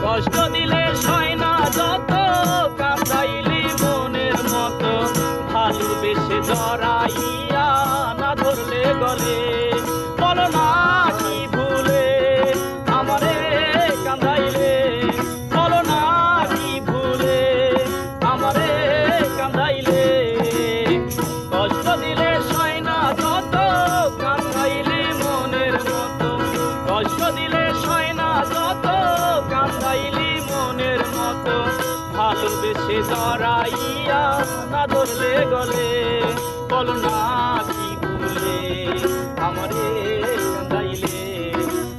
কষ্ট দিলে সয় না যত, কান্দাইলি মনের মতো, ভালোবেসে জড়াইয়া না ধরলে গলে। বলো না কি ভুলে আমারে কান্দাইলে, বলো না কি ভুলে আমারে কান্দাইলে। কষ্ট দিলে সয় না যত, কান্দাইলি মনের মতো, কষ্ট দিলে সয় না যত, কান্দাইলি মনের মতো, ভালোবেসে জড়াইয়া না ধরলে গলে। বলো না কি ভুলে আমারে কান্দাইলে,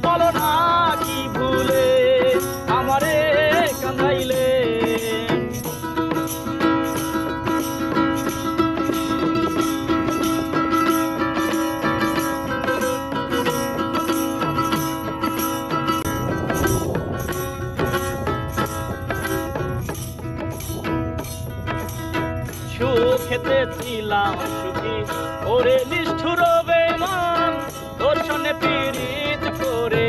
বলো না কি ভুলে আমারে কান্দাইলে। সুখেতে ছিলাম সুখী, ওরে নিষ্ঠুর বেমান, তোর সনে পীড়িত করে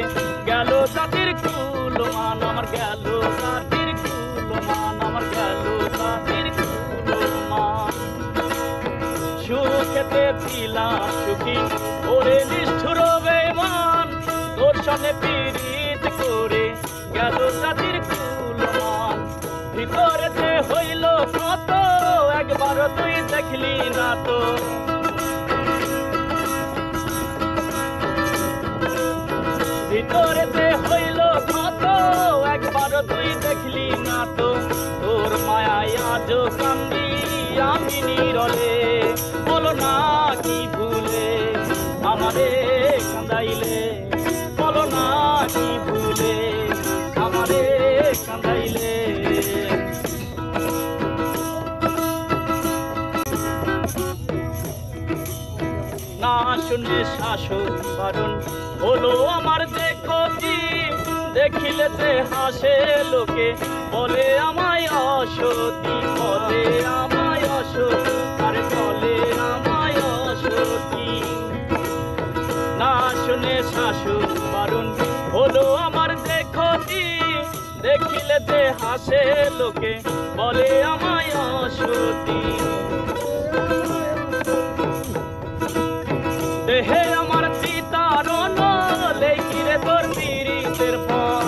গেল জাতির কুলমান, আমার গেল জাতির কুলমান, আমার গেল জাতির কুলমান। সুখেতে ছিলাম সুখী, ওরে নিষ্ঠুর বেমান, তোর সনে পীড়িত করে গেল জাতির কুলমান। ভিতরেতে হইল কত, একবার তুই দেখলি না তো, ভিতরেতে হইল কত, একবার তুই দেখলি না তো। তোর মায়ায় আজ কান্দি আমি নীরলে, বলো না কি ভুলে আমারে কান্দাইলে, বলো না কি ভুলে আমারে কান্দাইলে। না শুনে শাসন বারণ হলো আমার দেখি, দেখিলে যে হাসে লোকে, বলে আমায় অসতী, বলে আমায় অসতী, আরে বলে আমায় অসতী। না শুনে শাসন বারণ হলো আমার দেখি, দেখিলে যে হাসে লোকে, বলে আমায় অসতী। দেহে আমার চিতারণ লেখিরে তোর পীড়িতের ফল,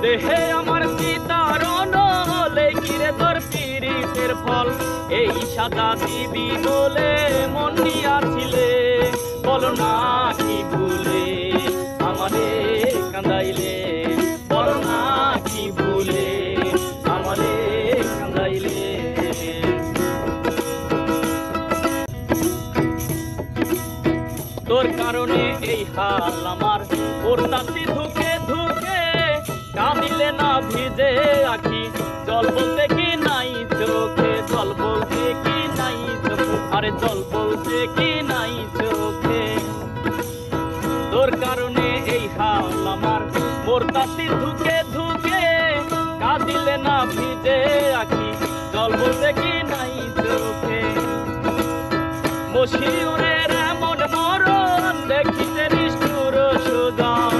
দেহে আমার চিতারণ লেখিরে তোর পীড়িতের ফল। এই সাদা দিবি বলে মন নিয়াছিলে, বলো না কি ভুলে আমারে কান্দাইলে, বলো না কি ভুলে আমারে কান্দাইলে। তোর কারণে এই হাল আমার, করতাছি ধুকে ধুকে, কাঁদিলে না ভিজে আখি, জল বলতে কি নাই চোখে, জল বলতে কি নাই চোখে, আরে জল বলতে কি নাই চোখে। তোর কারণে এই হাল আমার, করতাছি ধুকে ধুকে, কাঁদিলে না ভিজে আখি, জল বলতে কি নাই চোখে। মশিউরের এমন মরণ দেখিতে নিষ্ঠুর সুজন,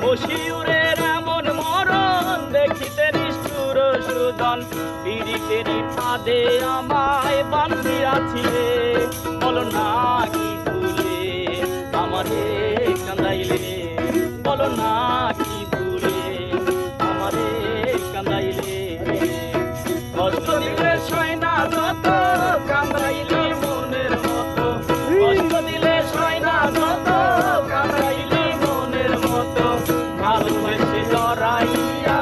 মশিউরের এমন মরণ দেখিতে নিষ্ঠুর সুজন। পীড়িতেরই ফাঁদে আমায় বান্ধিয়াছিলে, বলো না কি ভুলে আমারে কান্দাইলে, বলো না কি ভুলে আমারে কান্দাইলে। কষ্ট দিলে সয় না যত, কান্দাইলি মনের মতো, কষ্ট দিলে সয় না যত, কান্দাইলি মনের মতো, ভালোবেসে জড়াইয়া